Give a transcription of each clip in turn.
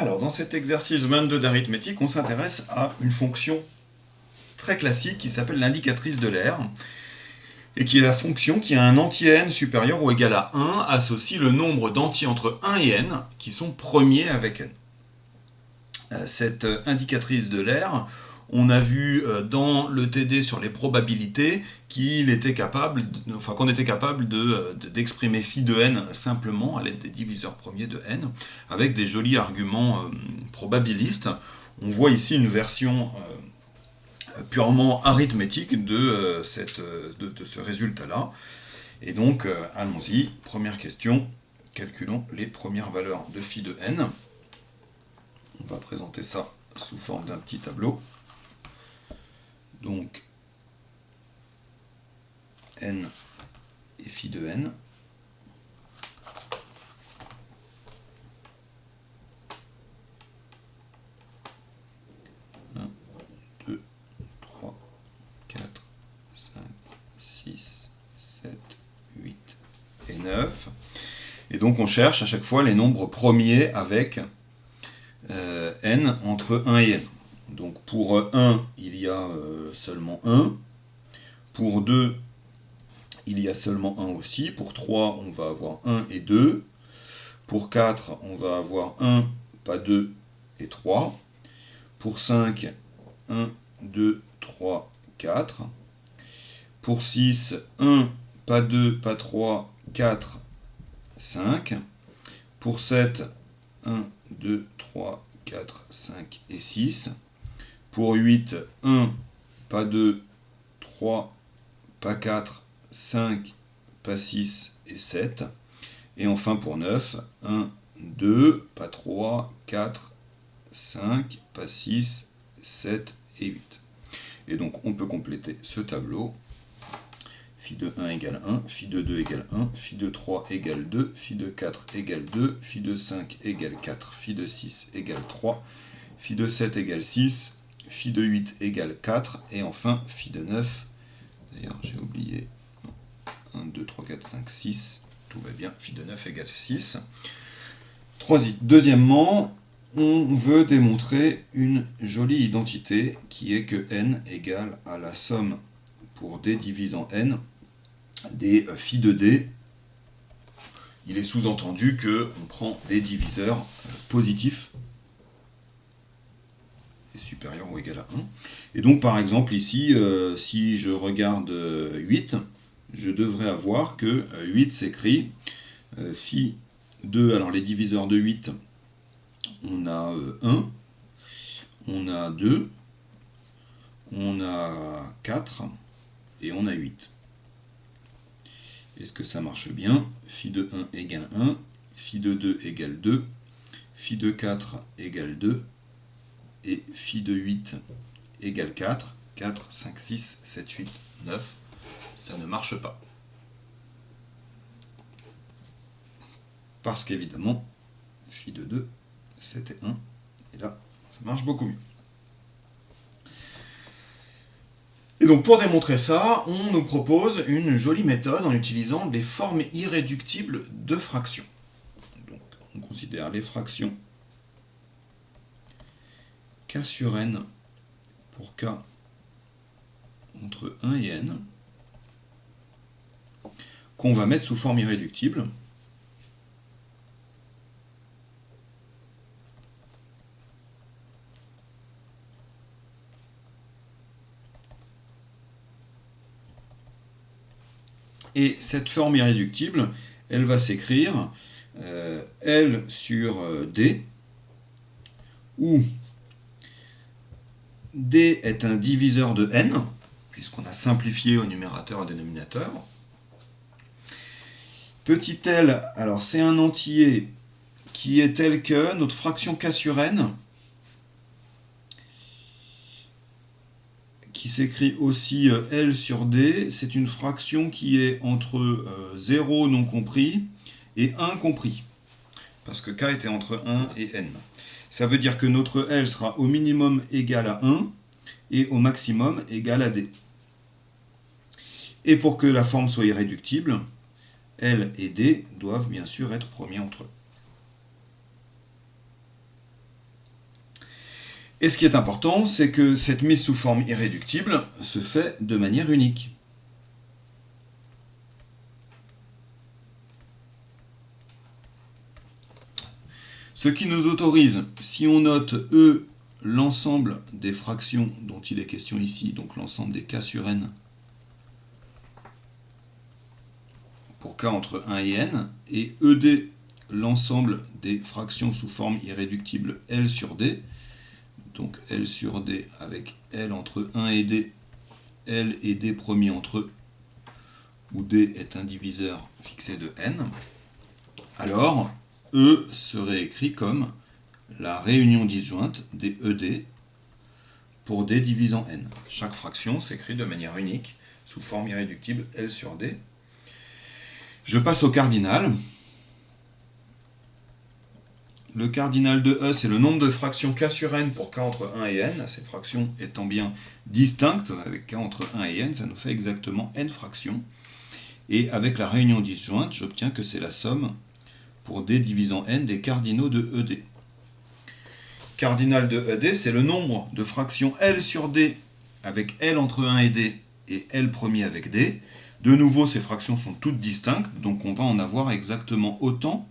Alors, dans cet exercice 22 d'arithmétique, on s'intéresse à une fonction très classique qui s'appelle l'indicatrice de l'aire, et qui est la fonction qui a un entier n supérieur ou égal à 1 associe le nombre d'entiers entre 1 et n qui sont premiers avec n. Cette indicatrice de l'aire, on a vu dans le TD sur les probabilités qu'on était capable d'exprimer phi de n simplement à l'aide des diviseurs premiers de n, avec des jolis arguments probabilistes. On voit ici une version purement arithmétique de ce résultat-là. Et donc, allons-y. Première question, calculons les premières valeurs de phi de n. On va présenter ça sous forme d'un petit tableau. Donc, n et phi de n. Un, 2, 3, 4, 5, 6, 7, 8 et 9. Et donc on cherche à chaque fois les nombres premiers avec n entre 1 et n. Donc pour 1, il y a seulement 1. Pour 2, il y a seulement 1 aussi. Pour 3, on va avoir 1 et 2. Pour 4, on va avoir 1, pas 2 et 3. Pour 5, 1, 2, 3, 4. Pour 6, 1, pas 2, pas 3, 4, 5. Pour 7, 1, 2, 3, 4, 5 et 6. Pour 8, 1, pas 2, 3, pas 4, 5, pas 6 et 7. Et enfin pour 9, 1, 2, pas 3, 4, 5, pas 6, 7 et 8. Et donc on peut compléter ce tableau. Phi de 1 égale 1, phi de 2 égale 1, phi de 3 égale 2, phi de 4 égale 2, phi de 5 égale 4, phi de 6 égale 3, phi de 7 égale 6, phi de 8 égale 4, et enfin phi de 9, d'ailleurs j'ai oublié, 1, 2, 3, 4, 5, 6, tout va bien, phi de 9 égale 6. Deuxièmement, on veut démontrer une jolie identité qui est que n égale à la somme pour d divisant n des phi de d. Il est sous-entendu qu'on prend des diviseurs positifs et supérieurs ou égal à 1. Et donc par exemple ici, si je regarde 8, je devrais avoir que 8 s'écrit phi de, alors les diviseurs de 8, on a 1, on a 2, on a 4 et on a 8. Est-ce que ça marche bien? Phi de 1 égale 1, phi de 2 égale 2, phi de 4 égale 2, et phi de 8 égale 4. 4, 5, 6, 7, 8, 9. Ça ne marche pas. Parce qu'évidemment, phi de 2, c'était 1. Et là, ça marche beaucoup mieux. Et donc pour démontrer ça, on nous propose une jolie méthode en utilisant des formes irréductibles de fractions. Donc on considère les fractions k sur n pour k entre 1 et n, qu'on va mettre sous forme irréductible. Et cette forme irréductible, elle va s'écrire L sur D, où D est un diviseur de n, puisqu'on a simplifié au numérateur et au dénominateur. Petit l, alors c'est un entier qui est tel que notre fraction k sur n, qui s'écrit aussi L sur D, c'est une fraction qui est entre 0 non compris et 1 compris, parce que k était entre 1 et n. Ça veut dire que notre L sera au minimum égal à 1 et au maximum égal à D. Et pour que la forme soit irréductible, L et D doivent bien sûr être premiers entre eux. Et ce qui est important, c'est que cette mise sous forme irréductible se fait de manière unique. Ce qui nous autorise, si on note E, l'ensemble des fractions dont il est question ici, donc l'ensemble des K sur N, pour K entre 1 et N, et ED, l'ensemble des fractions sous forme irréductible L sur D, donc L sur D avec L entre 1 et D, L et D premier entre eux, où D est un diviseur fixé de N, alors E serait écrit comme la réunion disjointe des ED pour D divisant N. Chaque fraction s'écrit de manière unique, sous forme irréductible L sur D. Je passe au cardinal. Le cardinal de E, c'est le nombre de fractions K sur N pour K entre 1 et N. Ces fractions étant bien distinctes, avec K entre 1 et N, ça nous fait exactement N fractions. Et avec la réunion disjointe, j'obtiens que c'est la somme pour D divisant N des cardinaux de ED. Cardinal de ED, c'est le nombre de fractions L sur D avec L entre 1 et D et L premier avec D. De nouveau, ces fractions sont toutes distinctes, donc on va en avoir exactement autant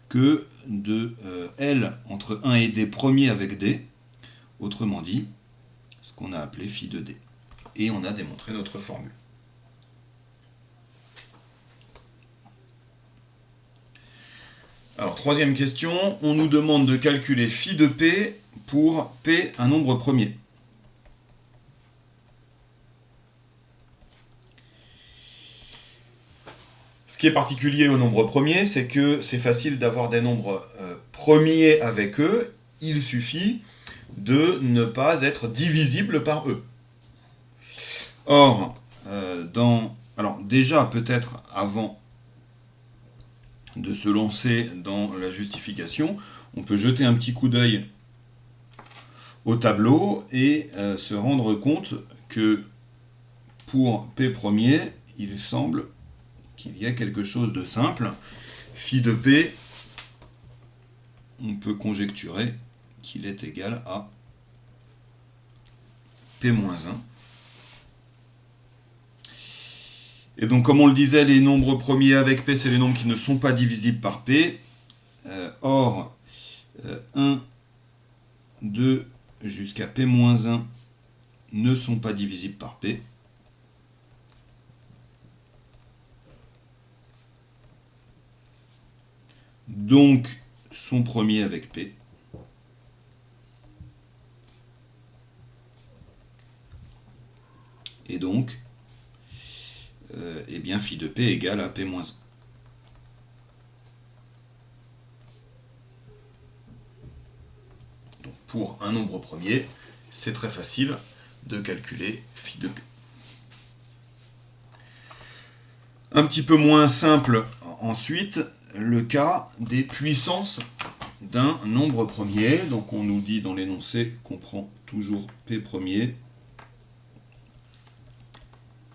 que de L entre 1 et D premier avec D, autrement dit, ce qu'on a appelé phi de D. Et on a démontré notre formule. Alors, troisième question, on nous demande de calculer phi de P pour P un nombre premier. Ce qui est particulier au nombre premier, c'est que c'est facile d'avoir des nombres premiers avec eux, il suffit de ne pas être divisible par eux. Or, alors déjà peut-être avant de se lancer dans la justification, on peut jeter un petit coup d'œil au tableau et se rendre compte que pour P premier, il semble qu'il y a quelque chose de simple. Phi de P, on peut conjecturer qu'il est égal à P-1. Et donc, comme on le disait, les nombres premiers avec P, c'est les nombres qui ne sont pas divisibles par P. Or, 1, 2 jusqu'à P-1 ne sont pas divisibles par P. Donc, sont premiers avec P. Et donc, eh bien, phi de P égale à P-1. Donc, pour un nombre premier, c'est très facile de calculer phi de P. Un petit peu moins simple ensuite, le cas des puissances d'un nombre premier. Donc on nous dit dans l'énoncé qu'on prend toujours P premier,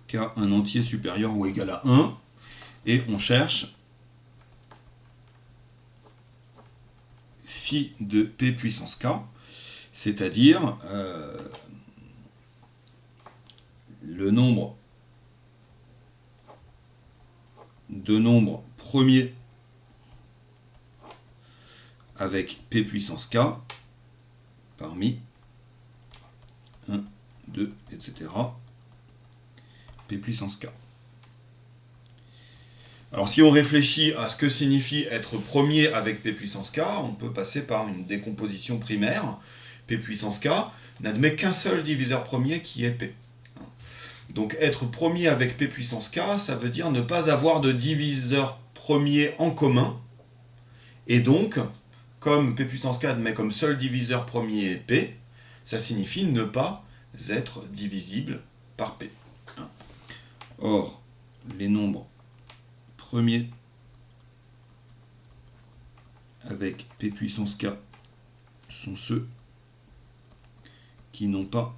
K un entier supérieur ou égal à 1, et on cherche phi de P puissance K, c'est-à-dire le nombre de nombres premiers avec P puissance K parmi 1, 2, etc. P puissance K. Alors si on réfléchit à ce que signifie être premier avec P puissance K, on peut passer par une décomposition primaire. P puissance K n'admet qu'un seul diviseur premier qui est P. Donc être premier avec P puissance K, ça veut dire ne pas avoir de diviseur premier en commun. Et donc, comme P puissance K admet comme seul diviseur premier P, ça signifie ne pas être divisible par P. Or, les nombres premiers avec P puissance K sont ceux qui n'ont pas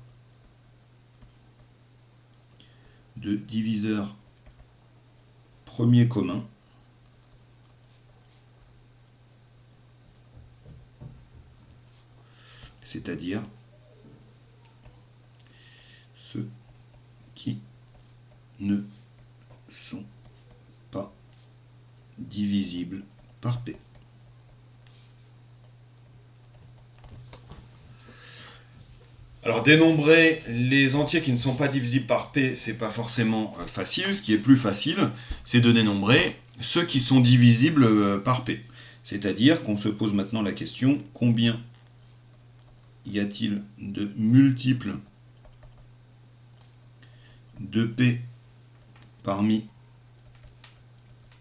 de diviseur premier commun, c'est-à-dire ne sont pas divisibles par P. Alors dénombrer les entiers qui ne sont pas divisibles par P, c'est pas forcément facile. Ce qui est plus facile, c'est de dénombrer ceux qui sont divisibles par P. C'est-à-dire qu'on se pose maintenant la question, combien y a-t-il de multiples de P parmi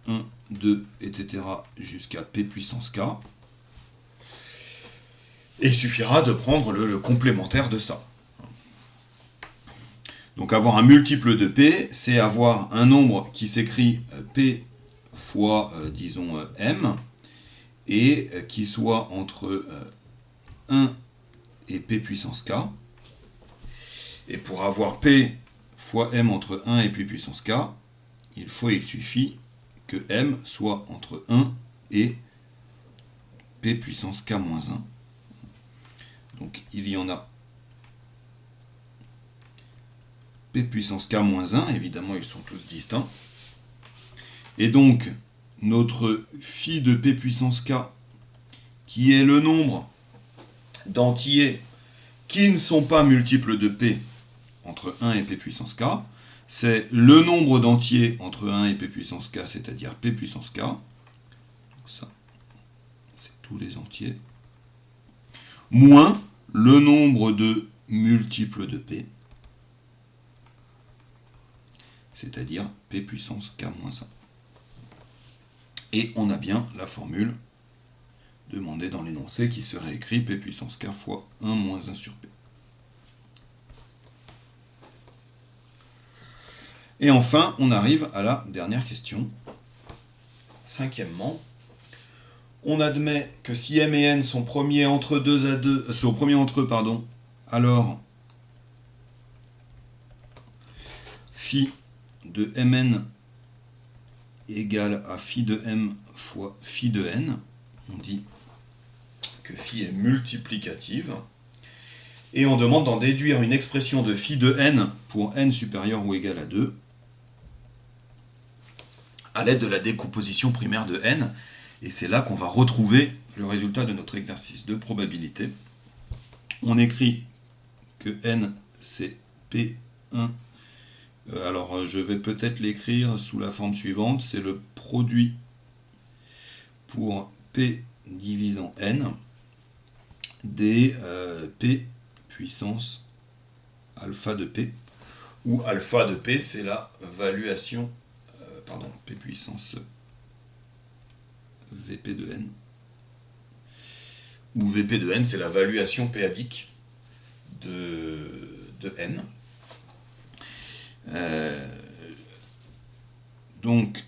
1, 2, etc. jusqu'à P puissance K. Et il suffira de prendre le complémentaire de ça. Donc avoir un multiple de P, c'est avoir un nombre qui s'écrit P fois, disons, M, et qui soit entre 1 et P puissance K. Et pour avoir P fois M entre 1 et P puissance K, il suffit que M soit entre 1 et P puissance K moins 1. Donc il y en a P puissance K moins 1, évidemment ils sont tous distincts. Et donc notre phi de P puissance K, qui est le nombre d'entiers qui ne sont pas multiples de P entre 1 et P puissance K, c'est le nombre d'entiers entre 1 et P puissance K, c'est-à-dire P puissance K. Ça, c'est tous les entiers. Moins le nombre de multiples de P, c'est-à-dire P puissance K moins 1. Et on a bien la formule demandée dans l'énoncé qui serait écrit P puissance K fois 1 moins 1 sur P. Et enfin, on arrive à la dernière question. Cinquièmement, on admet que si M et N sont premiers entre eux, alors phi de Mn égale à phi de M fois phi de N. On dit que phi est multiplicative. Et on demande d'en déduire une expression de phi de N pour N supérieur ou égal à 2 à l'aide de la décomposition primaire de N. Et c'est là qu'on va retrouver le résultat de notre exercice de probabilité. On écrit que N, c'est P1. Alors, je vais peut-être l'écrire sous la forme suivante. C'est le produit pour P divisant N des P puissance alpha de P, où alpha de P, c'est la valuation, P puissance Vp de N, où Vp de N, c'est la valuation p-adique de N. Donc,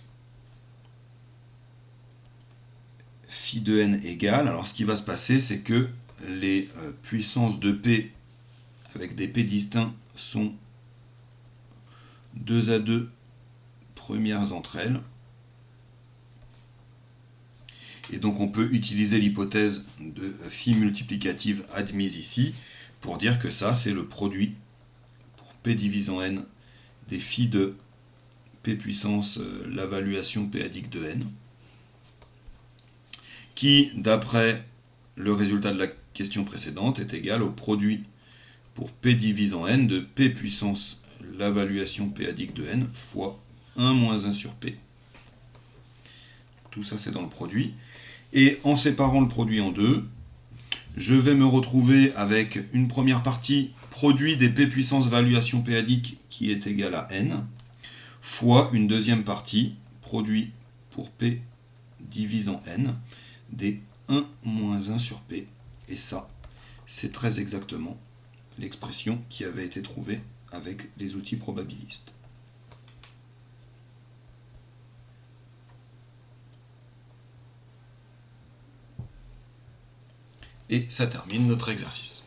phi de N égale, alors ce qui va se passer, c'est que les puissances de P avec des P distincts sont 2 à 2 premières entre elles. Et donc on peut utiliser l'hypothèse de phi multiplicative admise ici pour dire que ça c'est le produit pour P divisant N des phi de P puissance la valuation p-adique de N, qui d'après le résultat de la question précédente est égal au produit pour P divisant N de P puissance la valuation p-adique de N fois 1 moins 1 sur P. Tout ça c'est dans le produit. Et en séparant le produit en deux, je vais me retrouver avec une première partie produit des P puissance valuation p-adique qui est égal à N, fois une deuxième partie produit pour P divisant N des 1 moins 1 sur P. Et ça, c'est très exactement l'expression qui avait été trouvée avec les outils probabilistes. Et ça termine notre exercice.